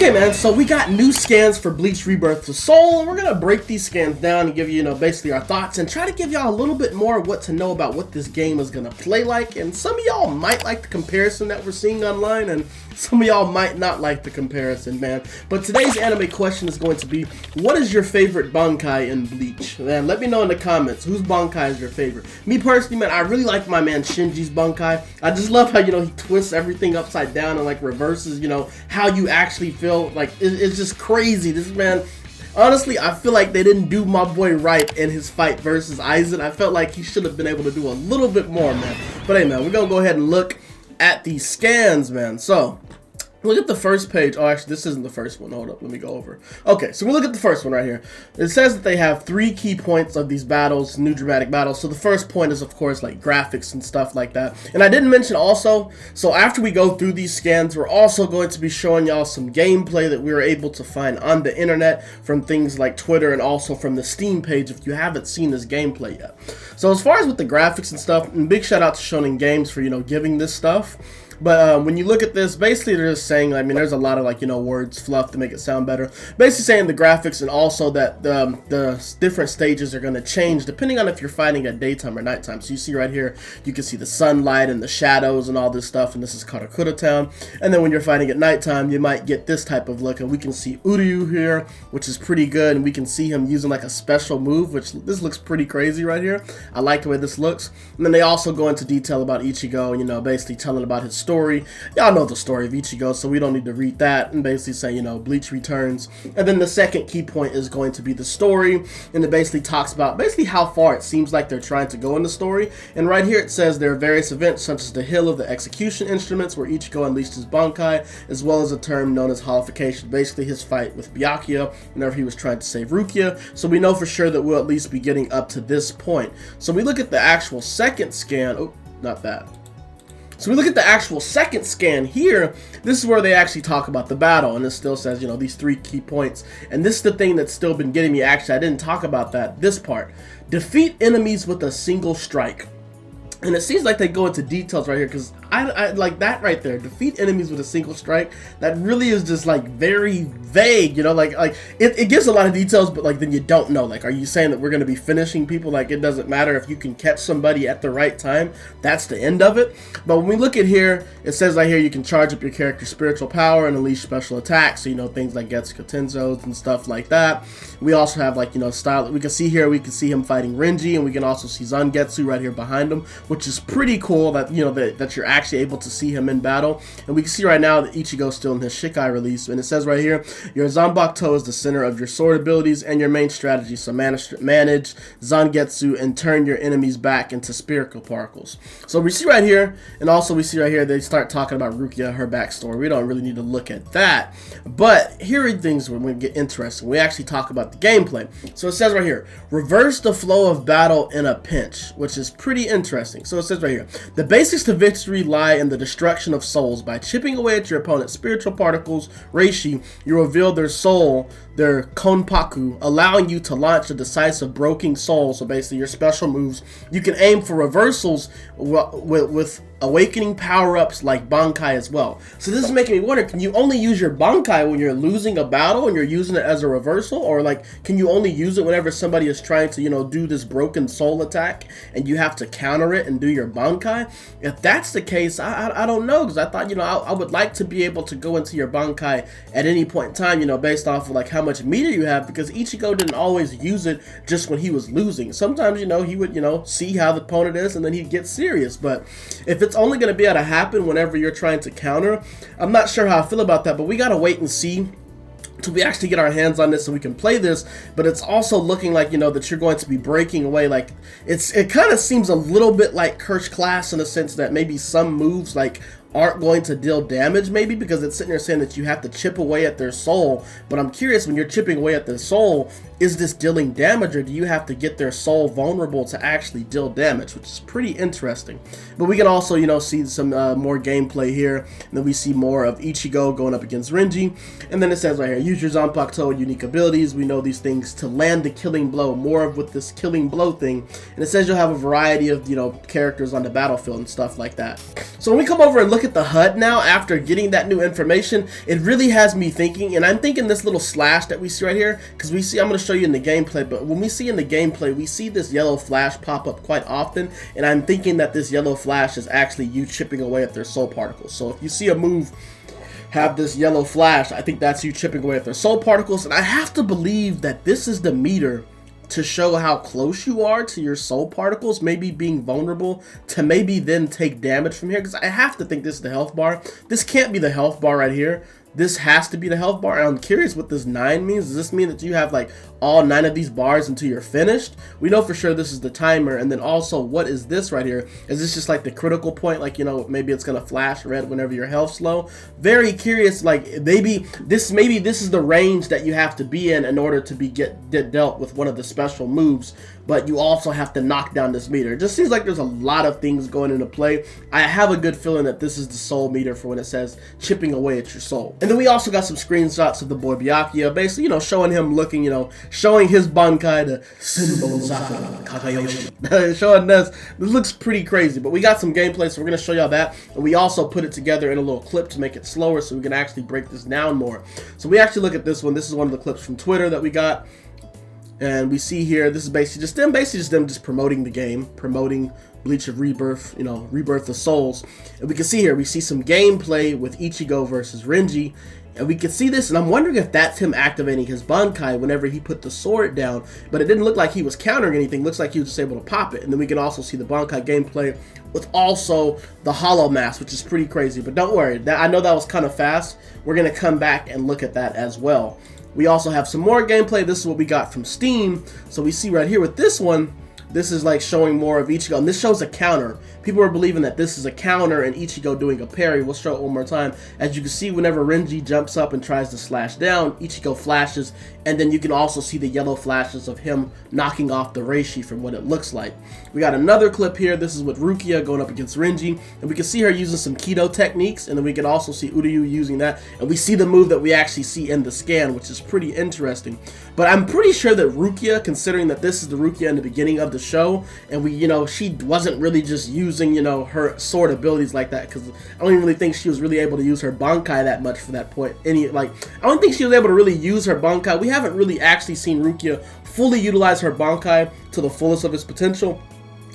Okay, man, so we got new scans for Bleach Rebirth of Souls, and we're gonna break these scans down and give you, basically our thoughts and try to give y'all a little bit more of what to know about what this game is gonna play like. And some of y'all might like the comparison that we're seeing online, and some of y'all might not like the comparison, man. But today's anime question is going to be, what is your favorite Bankai in Bleach? Man, let me know in the comments, whose Bankai is your favorite? Me personally, man, I really like my man Shinji's Bankai. I just love how, he twists everything upside down and like reverses, how you actually feel. Like, it's just crazy. This man, honestly, I feel like they didn't do my boy right in his fight versus Aizen. I felt like he should have been able to do a little bit more, man. But hey, man, we're gonna go ahead and look at these scans, man. So look at the first page. Oh, actually, this isn't the first one. Hold up, let me go over. Okay, so we look at the first one right here. It says that they have 3 key points of these battles, new dramatic battles. So the first point is, of course, like graphics and stuff like that. And I didn't mention also, so after we go through these scans, we're also going to be showing y'all some gameplay that we were able to find on the internet from things like Twitter and also from the Steam page if you haven't seen this gameplay yet. So as far as with the graphics and stuff, and big shout out to Shonen Games for, giving this stuff. But when you look at this, basically they're just saying, there's a lot of words, fluff to make it sound better. Basically saying the graphics and also that the different stages are going to change depending on if you're fighting at daytime or nighttime. So you see right here, you can see the sunlight and the shadows and all this stuff, and this is Karakura Town. And then when you're fighting at nighttime, you might get this type of look, and we can see Uryu here, which is pretty good, and we can see him using like a special move, which this looks pretty crazy right here. I like the way this looks. And then they also go into detail about Ichigo, basically telling about his story. Y'all know the story of Ichigo, so we don't need to read that, and basically say, Bleach returns. And then the second key point is going to be the story, and it basically talks about how far it seems like they're trying to go in the story. And right here it says there are various events such as the Hill of the Execution Instruments where Ichigo unleashed his Bankai, as well as a term known as Holification, basically his fight with Byakuya whenever he was trying to save Rukia. So we know for sure that we'll at least be getting up to this point. So we look at the actual second scan. Oh, not that. So we look at the actual second scan here. This is where they actually talk about the battle, and it still says, these 3 key points. And this is the thing that's still been getting me. Actually, I didn't talk about that. This part. Defeat enemies with a single strike. And it seems like they go into details right here, because I like that right there. Defeat enemies with a single strike. That really is just very vague, it gives a lot of details, but then you don't know. Are you saying that we're going to be finishing people? It doesn't matter if you can catch somebody at the right time. That's the end of it. But when we look at here, it says right here you can charge up your character's spiritual power and unleash special attacks. So things like Getsuka Tenzos and stuff like that. We also have style. We can see here, we can see him fighting Renji, and we can also see Zangetsu right here behind him, which is pretty cool that that you're actually able to see him in battle. And we can see right now that Ichigo's still in his Shikai release, and it says right here, your Zanbakuto is the center of your sword abilities and your main strategy, so manage Zangetsu and turn your enemies back into spiritual particles. So we see right here, and also we see right here they start talking about Rukia, her backstory. We don't really need to look at that, but here are things when we get interesting. We actually talk about the gameplay. So it says right here, reverse the flow of battle in a pinch, which is pretty interesting. So it says right here, the basics to victory lie in the destruction of souls. By chipping away at your opponent's spiritual particles, Reishi, you reveal their soul, their Konpaku, allowing you to launch a decisive broken soul. So basically your special moves, you can aim for reversals with awakening power-ups like Bankai as well. So this is making me wonder, can you only use your Bankai when you're losing a battle and you're using it as a reversal? Or can you only use it whenever somebody is trying to, do this broken soul attack and you have to counter it and do your Bankai? If that's the case, I don't know, because I thought, I would like to be able to go into your Bankai at any point in time, based off of how much meter you have, because Ichigo didn't always use it just when he was losing. Sometimes, he would, see how the opponent is and then he'd get serious. But if it's only going to be able to happen whenever you're trying to counter, I'm not sure how I feel about that, but we got to wait and see till we actually get our hands on this so we can play this. But it's also looking like, that you're going to be breaking away. It kind of seems a little bit like Curse Class in the sense that maybe some moves aren't going to deal damage, maybe because it's sitting there saying that you have to chip away at their soul. But I'm curious, when you're chipping away at their soul, is this dealing damage, or do you have to get their soul vulnerable to actually deal damage, which is pretty interesting. But we can also, you know, see some more gameplay here, and then we see more of Ichigo going up against Renji, and then it says right here, use your Zanpakuto and unique abilities. We know these things to land the killing blow, more of with this killing blow thing, and it says you'll have a variety of, you know, characters on the battlefield and stuff like that. So when we come over and look at the HUD now, after getting that new information, it really has me thinking, and I'm thinking this little slash that we see right here, because we see, I'm going to show you in the gameplay, but when we see in the gameplay, we see this yellow flash pop up quite often, and I'm thinking that this yellow flash is actually you chipping away at their soul particles. So if you see a move have this yellow flash, I think that's you chipping away at their soul particles, and I have to believe that this is the meter to show how close you are to your soul particles, maybe being vulnerable to maybe then take damage from here, because I have to think this is the health bar. This can't be the health bar right here. This has to be the health bar. I'm curious what this 9 means. Does this mean that you have like all 9 of these bars until you're finished? We know for sure this is the timer. And then also, what is this right here? Is this just like the critical point? Like, you know, maybe it's gonna flash red whenever your health's low. Very curious. Like maybe this is the range that you have to be in order to be get dealt with one of the special moves. But you also have to knock down this meter. It just seems like there's a lot of things going into play. I have a good feeling that this is the soul meter for when it says chipping away at your soul. And then we also got some screenshots of the boy Byakuya, basically, you know, showing him looking, you know, showing his Bankai to showing this. This looks pretty crazy, but we got some gameplay, so we're going to show y'all that. And we also put it together in a little clip to make it slower so we can actually break this down more. So we actually look at this one. This is one of the clips from Twitter that we got. And we see here, this is basically just them promoting the game, promoting Bleach of Rebirth, you know, Rebirth of Souls. And we can see here, we see some gameplay with Ichigo versus Renji. And we can see this, and I'm wondering if that's him activating his Bankai whenever he put the sword down. But it didn't look like he was countering anything. It looks like he was just able to pop it. And then we can also see the Bankai gameplay with also the Hollow Mask, which is pretty crazy. But don't worry, I know that was kind of fast. We're going to come back and look at that as well. We also have some more gameplay. This is what we got from Steam. So we see right here with this one, this is like showing more of Ichigo, and this shows a counter. People are believing that this is a counter and Ichigo doing a parry. We'll show it one more time. As you can see, whenever Renji jumps up and tries to slash down, Ichigo flashes, and then you can also see the yellow flashes of him knocking off the Reishi from what it looks like. We got another clip here. This is with Rukia going up against Renji, and we can see her using some Kido techniques, and then we can also see Uryu using that, and we see the move that we actually see in the scan, which is pretty interesting. But I'm pretty sure that Rukia, considering that this is the Rukia in the beginning of the show, and we, you know, she wasn't really just using, you know, her sword abilities like that, because I don't even really think she was really able to use her Bankai that much for that point. I don't think she was able to really use her Bankai. We haven't really actually seen Rukia fully utilize her Bankai to the fullest of its potential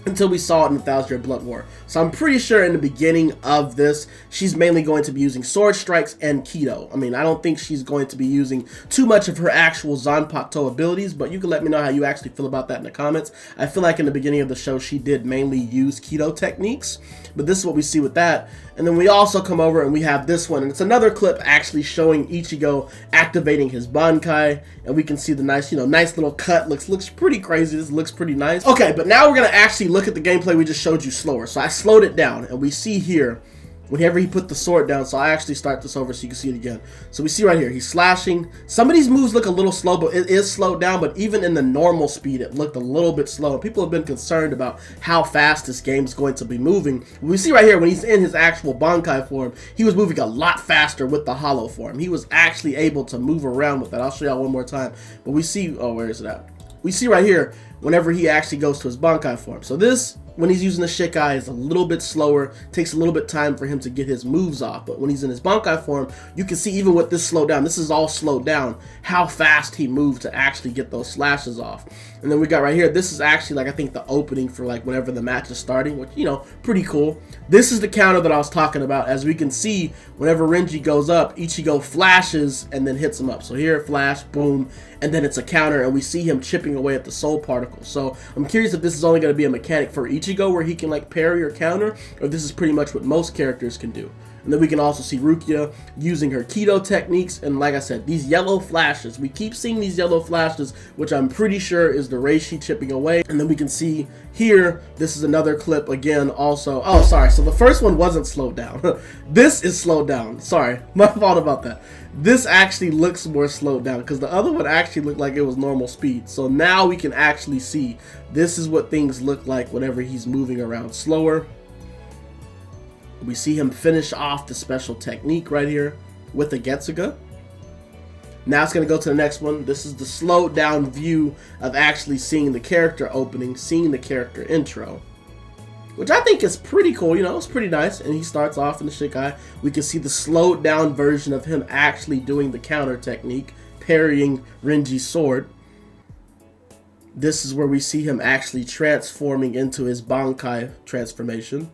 until we saw it in the 1,000-Year Blood War. So I'm pretty sure in the beginning of this, she's mainly going to be using sword strikes and Kido. I mean, I don't think she's going to be using too much of her actual Zanpakuto abilities, but you can let me know how you actually feel about that in the comments. I feel like in the beginning of the show, she did mainly use Kido techniques, but this is what we see with that. And then we also come over and we have this one, and it's another clip actually showing Ichigo activating his Bankai, and we can see the nice, you know, nice little cut. Looks pretty crazy. This looks pretty nice. Okay, but now we're gonna actually look at the gameplay we just showed you slower. So I slowed it down, and we see here whenever he put the sword down. So I actually start this over so you can see it again. So we see right here, he's slashing. Some of these moves look a little slow, but it is slowed down. But even in the normal speed, it looked a little bit slow. People have been concerned about how fast this game is going to be moving. We see right here, when he's in his actual Bankai form, he was moving a lot faster with the hollow form. He was actually able to move around with that. I'll show y'all one more time. But we see, oh, where is it at? We see right here, whenever he actually goes to his Bankai form. So this, when he's using the Shikai, is a little bit slower, takes a little bit time for him to get his moves off. But when he's in his Bankai form, you can see even with this slowed down, this is all slowed down, how fast he moved to actually get those slashes off. And then we got right here, this is actually like, I think the opening for like whenever the match is starting, which, you know, pretty cool. This is the counter that I was talking about. As we can see, whenever Renji goes up, Ichigo flashes and then hits him up. So here, flash, boom, and then it's a counter, and we see him chipping away at the soul particles. So I'm curious if this is only going to be a mechanic for Ichigo where he can like parry or counter, or if this is pretty much what most characters can do. And then we can also see Rukia using her keto techniques. And like I said, these yellow flashes, we keep seeing these yellow flashes, which I'm pretty sure is the Reishi chipping away. And then we can see here, this is another clip again also. Oh, sorry, so the first one wasn't slowed down. This is slowed down. Sorry, my fault about that. This actually looks more slowed down because the other one actually looked like it was normal speed. So now we can actually see this is what things look like whenever he's moving around slower. We see him finish off the special technique right here with the Getsuga. Now it's going to go to the next one. This is the slowed down view of actually seeing the character opening, seeing the character intro, which I think is pretty cool. You know, it's pretty nice. And he starts off in the Shikai. We can see the slowed down version of him actually doing the counter technique, parrying Renji's sword. This is where we see him actually transforming into his Bankai transformation.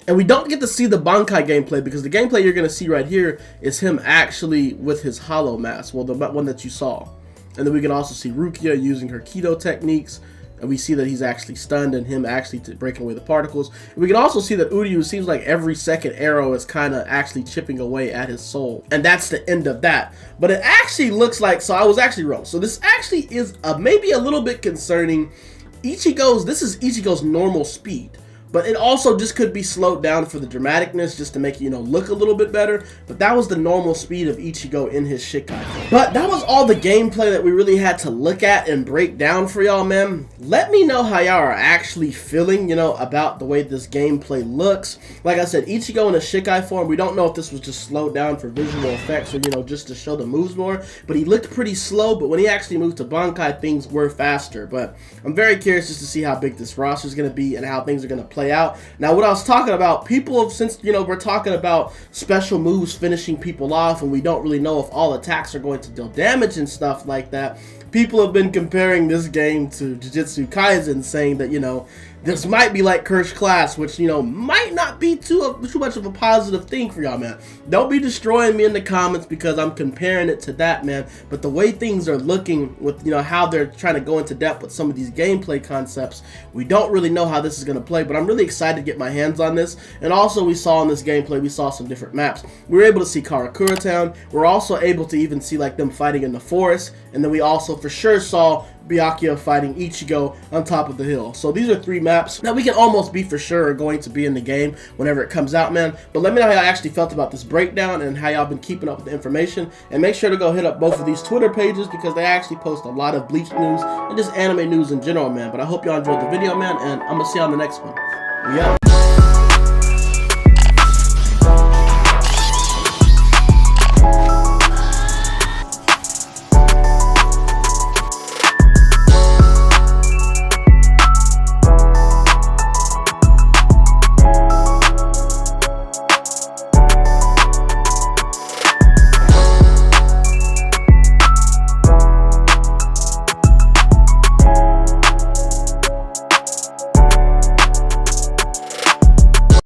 And we don't get to see the Bankai gameplay because the gameplay you're going to see right here is him actually with his hollow mask, well, the one that you saw. And then we can also see Rukia using her keto techniques, and we see that he's actually stunned and him actually breaking away the particles. And we can also see that Uryu seems like every second arrow is kind of actually chipping away at his soul. And that's the end of that. But it actually looks like, so I was actually wrong. So this actually is maybe a little bit concerning. This is Ichigo's normal speed. But it also just could be slowed down for the dramaticness, just to make it, you know, look a little bit better. But that was the normal speed of Ichigo in his Shikai. But that was all the gameplay that we really had to look at and break down for y'all, man. Let me know how y'all are actually feeling, you know, about the way this gameplay looks. Like I said, Ichigo in a Shikai form, we don't know if this was just slowed down for visual effects or, you know, just to show the moves more. But he looked pretty slow, but when he actually moved to Bankai, things were faster. But I'm very curious just to see how big this roster is going to be and how things are going to play out. Now, what I was talking about, people have, since, you know, we're talking about special moves finishing people off and we don't really know if all attacks are going to deal damage and stuff like that, people have been comparing this game to Jujutsu Kaisen, saying that, you know, this might be like Cursed Class, which, you know, might not be too much of a positive thing for y'all, man. Don't be destroying me in the comments because I'm comparing it to that, man. But the way things are looking with, you know, how they're trying to go into depth with some of these gameplay concepts, we don't really know how this is going to play. But I'm really excited to get my hands on this. And also, we saw in this gameplay, we saw some different maps. We were able to see Karakura Town. We're also able to even see, like, them fighting in the forest. And then we also for sure saw Byakuya fighting Ichigo on top of the hill. So these are 3 maps that we can almost be for sure are going to be in the game whenever it comes out, man. But let me know how y'all actually felt about this breakdown and how y'all been keeping up with the information. And make sure to go hit up both of these Twitter pages because they actually post a lot of Bleach news and just anime news in general, man. But I hope y'all enjoyed the video, man, and I'm gonna see y'all on the next one. Yeah.